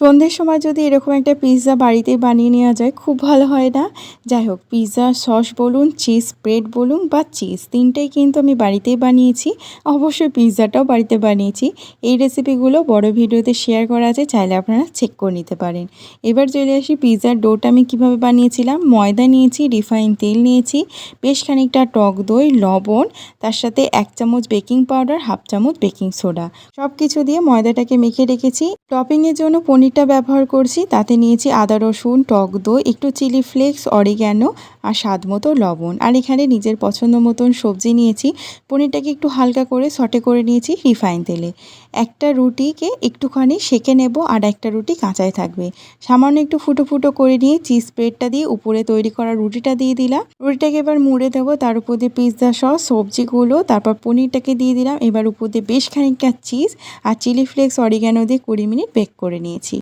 সন্ধ্যের সময় যদি এরকম একটা পিৎজা বাড়িতে বানিয়ে নেওয়া যায় খুব ভালো হয় না? যাই হোক, পিৎজা সস বলুন, চিজ স্প্রেড বলুন বা চিজ, ৩টাই কিন্তু আমি বাড়িতেই বানিয়েছি। অবশ্যই পিৎজাটাও বাড়িতে বানিয়েছি। এই রেসিপিগুলো বড় ভিডিওতে শেয়ার করা আছে, চাইলে আপনারা চেক করে নিতে পারেন। এবার চলে আসি পিৎজার ডোটা আমি কীভাবে বানিয়েছিলাম। ময়দা নিয়েছি, রিফাইন তেল নিয়েছি, বেশ খানিকটা টক দই, লবণ, তার সাথে ১ চামচ বেকিং পাউডার, 1/2 চামচ বেকিং সোডা, সব কিছু দিয়ে ময়দাটাকে মেখে রেখেছি। টপিংয়ের জন্য পনিরটা ব্যবহার করছি। তাতে নিয়েছি আদা, রসুন, টক দই, একটু চিলি ফ্লেক্স, অরিগ্যানো আর স্বাদ মতো লবণ। আর এখানে নিজের পছন্দ মতন সবজি নিয়েছি। পনিরটাকে একটু হালকা করে সটে করে নিয়েছি রিফাইন তেলে। একটা রুটিকে একটুখানি সেঁকে নেব, আর একটা রুটি কাঁচাই থাকবে। সামান্য একটু ফুটো ফুটো করে নিয়ে চিজ স্প্রেডটা দিয়ে উপরে তৈরি করা রুটিটা দিয়ে দিলাম। রুটিটাকে এবার মুড়ে দেবো, তার উপর দিয়ে পিৎজা সস, সবজিগুলো, তারপর পনিরটাকে দিয়ে দিলাম। এবার উপর দিয়ে বেশ খানিকটা চিজ আর চিলি ফ্লেক্স, অরিগ্যানো দিয়ে ২০ মিনিট বেক করে নিয়েছি।